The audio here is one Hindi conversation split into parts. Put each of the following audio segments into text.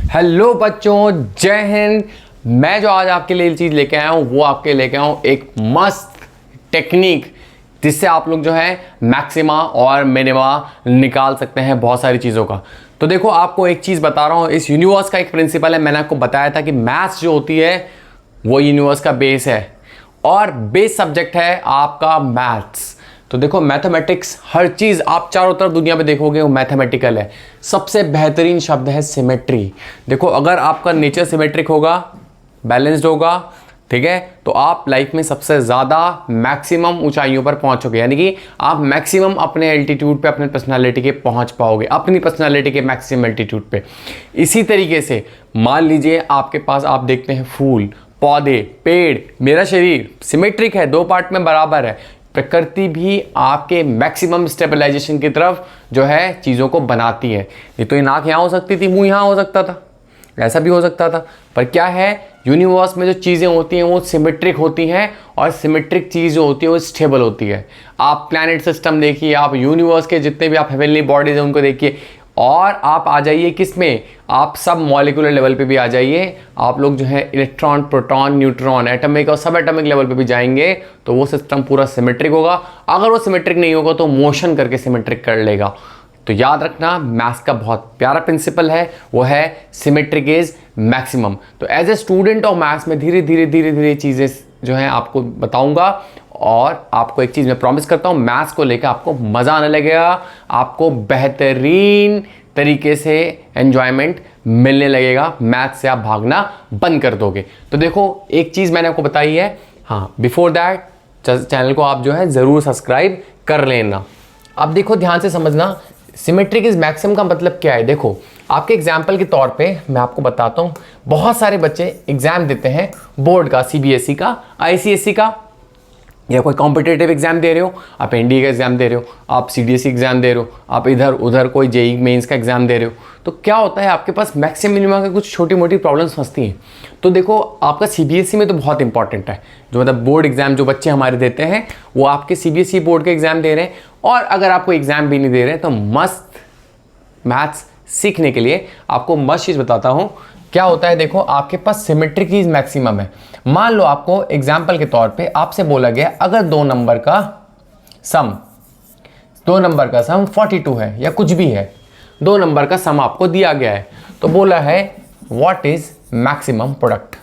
हेलो बच्चों, जय हिंद। मैं जो आज आपके लिए चीज़ लेके आया हूँ वो आपके लेके आया हूँ एक मस्त टेक्निक जिससे आप लोग जो है मैक्सिमा और मिनिमा निकाल सकते हैं बहुत सारी चीज़ों का। तो देखो, आपको एक चीज़ बता रहा हूँ, इस यूनिवर्स का एक प्रिंसिपल है। मैंने आपको बताया था कि मैथ्स जो होती है वो यूनिवर्स का बेस है और बेस सब्जेक्ट है आपका मैथ्स। तो देखो, मैथमेटिक्स, हर चीज़ आप चारों तरफ दुनिया में देखोगे वो मैथमेटिकल है। सबसे बेहतरीन शब्द है सिमेट्री। देखो, अगर आपका नेचर सिमेट्रिक होगा, बैलेंस्ड होगा, ठीक है, तो आप लाइफ में सबसे ज़्यादा मैक्सिमम ऊंचाइयों पर पहुंचोगे। यानी कि आप मैक्सिमम अपने एल्टीट्यूड पे, अपने पर्सनालिटी के पहुंच पाओगे, अपनी पर्सनालिटी के मैक्सिमम एल्टीट्यूड पे। इसी तरीके से मान लीजिए आपके पास, आप देखते हैं फूल, पौधे, पेड़, मेरा शरीर सिमेट्रिक है, दो पार्ट में बराबर है। प्रकृति भी आपके मैक्सिमम स्टेबलाइजेशन की तरफ जो है चीज़ों को बनाती है। ये तो ये नाक यहाँ हो सकती थी, मुंह यहाँ हो सकता था, ऐसा भी हो सकता था, पर क्या है, यूनिवर्स में जो चीज़ें होती हैं वो सिमेट्रिक होती हैं और सिमेट्रिक चीज़ जो होती है वो स्टेबल होती है। आप प्लैनेट सिस्टम देखिए, आप यूनिवर्स के जितने भी आप हेवनली बॉडीज हैं उनको देखिए, और आप आ जाइए किस में, आप सब मॉलिक्यूलर लेवल पे भी आ जाइए। आप लोग जो है इलेक्ट्रॉन, प्रोटॉन, न्यूट्रॉन, एटॉमिक और सब एटॉमिक लेवल पे भी जाएंगे तो वो सिस्टम पूरा सिमेट्रिक होगा। अगर वो सिमेट्रिक नहीं होगा तो मोशन करके सिमेट्रिक कर लेगा। तो याद रखना, मैथ्स का बहुत प्यारा प्रिंसिपल है, वो है सिमेट्रिक इज मैक्सिमम। तो as a student of maths में धीरे धीरे चीज़ें जो हैं आपको बताऊंगा, और आपको एक चीज़ मैं प्रॉमिस करता हूँ, मैथ्स को लेकर आपको मज़ा आने लगेगा, आपको बेहतरीन तरीके से एन्जॉयमेंट मिलने लगेगा, मैथ्स से आप भागना बंद कर दोगे। तो देखो, एक चीज़ मैंने आपको बताई है, हाँ, बिफोर दैट चैनल को आप जो है ज़रूर सब्सक्राइब कर लेना। अब देखो, ध्यान से समझना, सिमेट्रिक इज मैक्सिमम का मतलब क्या है। देखो, आपके एग्जाम्पल के तौर पे मैं आपको बताता हूँ, बहुत सारे बच्चे एग्जाम देते हैं बोर्ड का, सीबीएसई का, आईसीएसई का, या कोई कॉम्पिटिटिव एग्जाम दे रहे हो, आप एनडीए का एग्जाम दे रहे हो, आप सीडीएसई एग्जाम दे रहे हो, आप इधर उधर कोई जेईई मेंस का एग्जाम दे रहे हो, तो क्या होता है, आपके पास मैक्सिमम मिनिमम की कुछ छोटी मोटी प्रॉब्लम्स फंसती हैं। तो देखो, आपका सीबीएसई में तो बहुत इंपॉर्टेंट है, जो मतलब बोर्ड एग्जाम जो बच्चे हमारे देते हैं वो आपके सीबीएसई बोर्ड के एग्जाम दे रहे हैं। और अगर आपको एग्जाम भी नहीं दे रहे हैं तो मस्त मैथ्स सीखने के लिए आपको मस्त चीज़ बताता हूँ। क्या होता है, देखो, आपके पास सिमेट्रिक इज मैक्सिमम है। मान लो आपको एग्जाम्पल के तौर पे आपसे बोला गया, अगर दो नंबर का सम 42 है या कुछ भी है, दो नंबर का सम आपको दिया गया है, तो बोला है what is maximum product,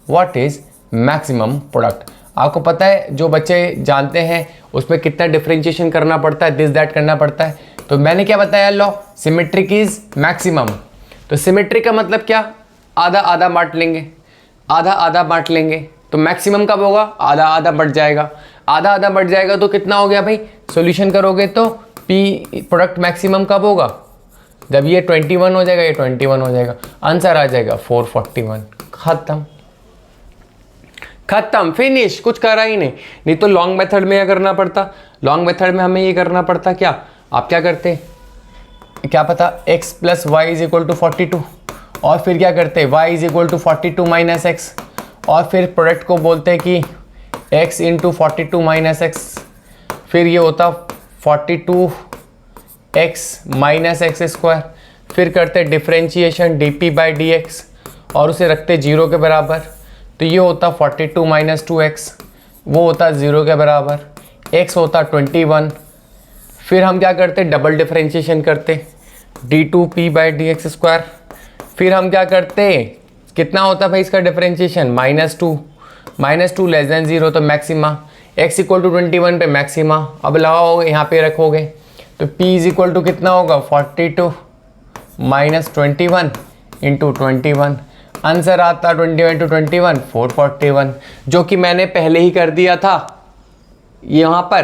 what is maximum product. आपको पता है, जो बच्चे जानते हैं उसमें कितना डिफरेंशिएशन करना पड़ता है, दिस दैट करना पड़ता है। तो मैंने क्या बताया, लो, सिमेट्रिक इज मैक्सिमम। तो सिमेट्रिक का मतलब क्या, आधा आधा बांट लेंगे, आधा आधा बांट लेंगे, तो मैक्सिमम कब होगा, आधा आधा बढ़ जाएगा। आधा आधा बढ़ जाएगा तो कितना हो गया भाई, सॉल्यूशन करोगे तो पी प्रोडक्ट मैक्सिमम कब होगा, जब ये 21 हो जाएगा, ये 21 हो जाएगा, आंसर आ जाएगा 441। खत्म, फिनिश, कुछ करा ही नहीं। नहीं तो लॉन्ग मेथड में क्या करना पड़ता, लॉन्ग मेथड में हमें ये करना पड़ता, क्या आप क्या करते, क्या पता, x plus Y is equal to 42, और फिर क्या करते, y is equal to 42 minus X, और फिर प्रोडक्ट को बोलते हैं कि x इंटू 42 माइनस एक्स, फिर ये होता 42x माइनस एक्स स्क्वायर, फिर करते डिफ्रेंशिएशन dp बाई dx और उसे रखते 0 के बराबर, तो ये होता 42 माइनस 2x, वो होता 0 के बराबर, x होता 21। फिर हम क्या करते, डबल डिफरेंशिएशन करते, d2p by D x square, फिर हम क्या करते, कितना होता भाई इसका डिफरेंशिएशन, -2 लेस देन 0, तो मैक्सिमा, x इक्वल टू 21 पे मैक्सिमा। अब लगाओ, यहाँ पे रखोगे तो p इज इक्वल टू कितना होगा, 42 माइनस 21 इंटू 21, आंसर आता 21 टू 21 441, जो कि मैंने पहले ही कर दिया था यहाँ पर।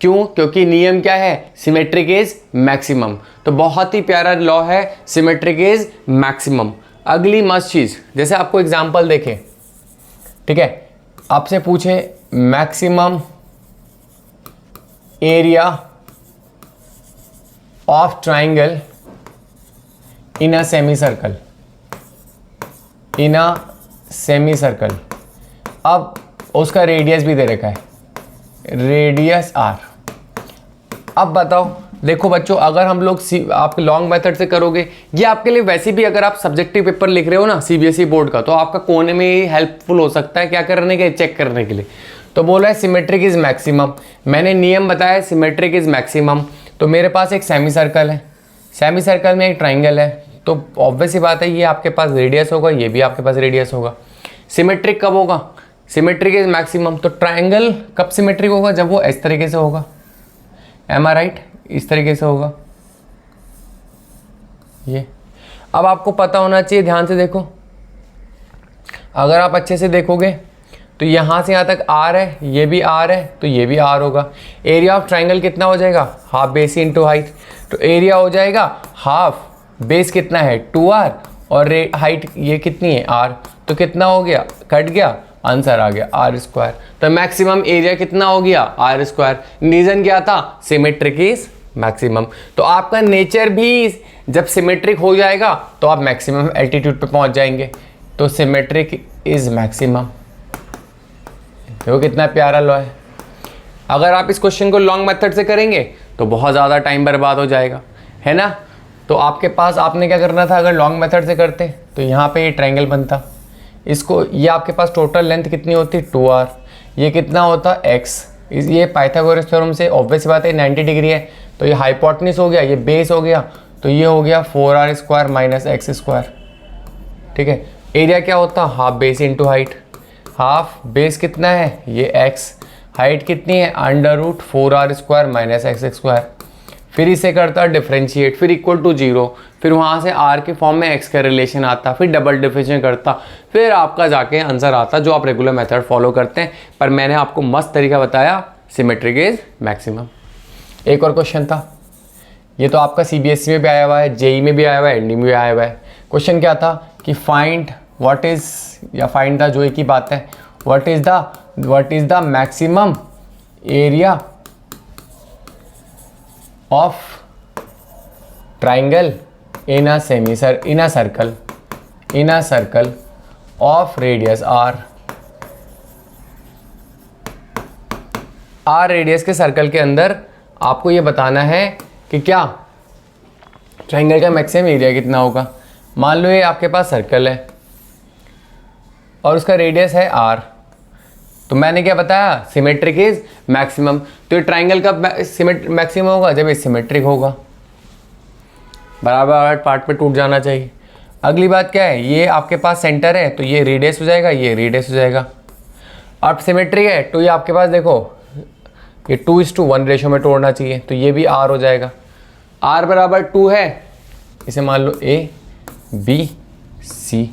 क्यों, क्योंकि नियम क्या है, सिमेट्रिक इज मैक्सिमम। तो बहुत ही प्यारा लॉ है, सिमेट्रिक इज मैक्सिमम। अगली मस्त चीज़, जैसे आपको एग्जांपल देखें, ठीक है, आपसे पूछे maximum area of triangle in a semi circle, अब उसका रेडियस भी दे रखा है, रेडियस r। अब बताओ, देखो बच्चों, अगर हम लोग आप लॉन्ग मेथड से करोगे, ये आपके लिए वैसे भी अगर आप सब्जेक्टिव पेपर लिख रहे हो ना सीबीएसई बोर्ड का, तो आपका कोने में ही हेल्पफुल हो सकता है क्या करने के, चेक करने के लिए। तो बोला है सिमेट्रिक इज मैक्सिमम, मैंने नियम बताया सिमेट्रिक इज मैक्सिमम। तो मेरे पास एक सेमी सर्कल है, सेमी सर्कल में एक ट्राइंगल है, तो ऑब्वियस ही बात है ये आपके पास रेडियस होगा, ये भी आपके पास रेडियस होगा। सिमेट्रिक कब होगा, सिमेट्रिक इज मैक्सिमम। तो ट्राइंगल कब सिमेट्रिक होगा, जब वो इस तरीके से होगा, एम आई राइट, इस तरीके से होगा ये। अब आपको पता होना चाहिए, ध्यान से देखो, अगर आप अच्छे से देखोगे तो यहाँ से यहाँ तक आर है, ये भी आर है, तो ये भी आर होगा। एरिया ऑफ ट्राइंगल कितना हो जाएगा, हाफ बेस इंटू हाइट। तो एरिया हो जाएगा हाफ, बेस कितना है 2r, और हाइट ये कितनी है r, तो कितना हो गया, कट गया, आंसर आ गया r स्क्वायर। तो मैक्सिमम एरिया कितना हो गया r स्क्वायर। रीजन क्या था, सिमेट्रिक इज मैक्सिमम। तो आपका नेचर भी जब सिमेट्रिक हो जाएगा तो आप मैक्सिमम एल्टीट्यूड पे पहुंच जाएंगे। तो सिमेट्रिक इज मैक्सिमम, देखो कितना प्यारा लॉ है। अगर आप इस क्वेश्चन को लॉन्ग मेथड से करेंगे तो बहुत ज़्यादा टाइम बर्बाद हो जाएगा, है ना। तो आपके पास आपने क्या करना था, अगर लॉन्ग मेथड से करते तो यहाँ पे ये ट्रायंगल बनता, इसको, ये आपके पास टोटल लेंथ कितनी होती 2r, ये कितना होता x, ये पाइथागोरस थ्योरम से ऑब्वियस बात है 90 डिग्री है, तो ये हाइपोटेन्यूज हो गया, ये बेस हो गया, तो ये हो गया 4r square minus x square. ठीक है, एरिया क्या होता, half base into height, half base कितना है ये x, हाइट कितनी है √4r square minus x square. फिर इसे करता डिफरेंशिएट, फिर इक्वल टू 0, फिर वहाँ से r के फॉर्म में x का रिलेशन आता, फिर डबल डिफरेंशिएट करता, फिर आपका जाके आंसर आता जो आप रेगुलर मेथड फॉलो करते हैं। पर मैंने आपको मस्त तरीका बताया, सिमेट्रिक इज मैक्सिमम। एक और क्वेश्चन था, ये तो आपका सीबीएसई में भी आया हुआ है, जेई में भी आया हुआ है, एनडी में भी आया हुआ है। क्वेश्चन क्या था कि फाइंड व्हाट इज, या फाइंड द, जो एक ही बात है, what is the maximum area of triangle in a circle of radius r radius के सर्कल के अंदर आपको ये बताना है कि क्या ट्राइंगल का मैक्सिमम एरिया कितना होगा। मान लो ये आपके पास सर्कल है और उसका रेडियस है r, तो मैंने क्या बताया, सिमेट्रिक इज मैक्सिमम। तो ये ट्राइंगल का मैक्सिमम होगा जब ये सिमेट्रिक होगा, बराबर पार्ट पे टूट जाना चाहिए। अगली बात क्या है, ये आपके पास सेंटर है तो ये रेडियस हो जाएगा, ये रेडियस हो जाएगा। अब सिमेट्रिक है तो ये आपके पास देखो ये 2:1 रेशो में तोड़ना चाहिए, तो ये भी r हो जाएगा। r बराबर 2 है, इसे मान लो a b c,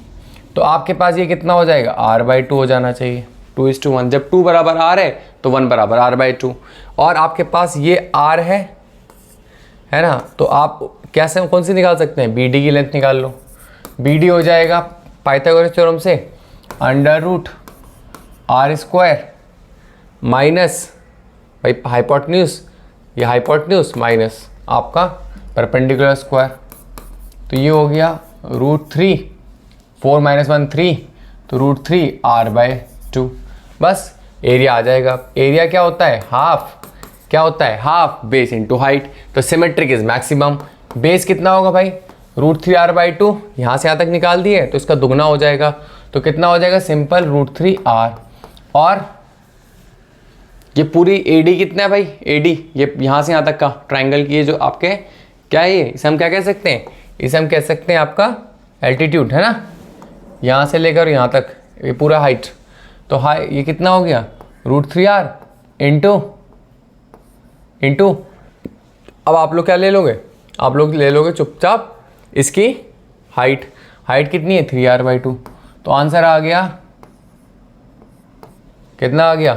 तो आपके पास ये कितना हो जाएगा, r/2 हो जाना चाहिए। 2:1, जब 2 बराबर r है तो 1 बराबर r/2। और आपके पास ये r है ना, तो आप कैसे, कौन सी निकाल सकते हैं, BD की लेंथ निकाल लो। BD हो जाएगा पाइथागोरस थ्योरम से √r² माइनस भाई हाइपोटेन्यूज, ये हाइपोटेन्यूज माइनस आपका परपेंडिकुलर स्क्वायर, तो ये हो गया √3, 4 - 1 3, तो √3 r/2। बस एरिया आ जाएगा। एरिया क्या होता है, हाफ बेस इंटू हाइट। तो सिमेट्रिक इज मैक्सिमम। बेस कितना होगा भाई, √3 r/2, यहाँ से यहाँ तक निकाल दिए तो इसका दुगना हो जाएगा, तो कितना हो जाएगा, सिंपल √3 r। और ये पूरी AD कितना है भाई, AD ये यहाँ से यहाँ तक का ट्राइंगल की, ये जो आपके क्या है, ये इसे हम क्या कह सकते हैं, इसे हम कह सकते हैं आपका एल्टीट्यूड, है ना, यहाँ से लेकर यहाँ तक ये पूरा हाइट। तो हाई ये कितना हो गया, √3 r इंटू अब आप लोग क्या ले लोगे, आप लोग ले लोगे चुपचाप इसकी हाइट कितनी है 3r/2, तो आंसर आ गया, कितना आ गया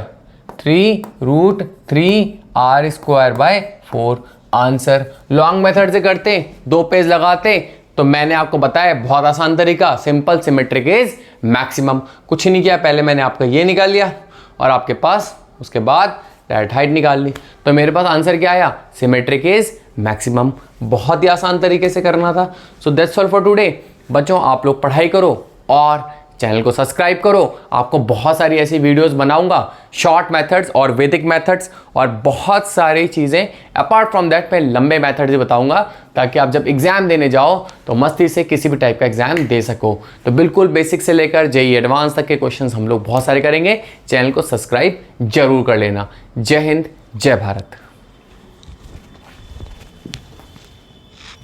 3√3r²/4 आंसर। लॉन्ग मेथड से करते 2 पेज लगाते, तो मैंने आपको बताया बहुत आसान तरीका, सिंपल सिमेट्रिक इज मैक्सिमम। कुछ नहीं किया, पहले मैंने आपका ये निकाल लिया और आपके पास उसके बाद डायरेक्ट हाइट निकाल ली, तो मेरे पास आंसर क्या आया, सिमेट्रिक इज मैक्सिमम। बहुत ही आसान तरीके से करना था। So that's all for today. बच्चों आप लोग पढ़ाई करो और चैनल को सब्सक्राइब करो। आपको बहुत सारी ऐसी वीडियोस बनाऊंगा, शॉर्ट मेथड्स और वैदिक मेथड्स और बहुत सारी चीज़ें। अपार्ट फ्रॉम दैट मैं लंबे मेथड्स भी बताऊंगा, ताकि आप जब एग्जाम देने जाओ तो मस्ती से किसी भी टाइप का एग्जाम दे सको। तो बिल्कुल बेसिक से लेकर जेईई एडवांस तक के क्वेश्चंस हम लोग बहुत सारे करेंगे। चैनल को सब्सक्राइब जरूर कर लेना। जय हिंद, जय भारत।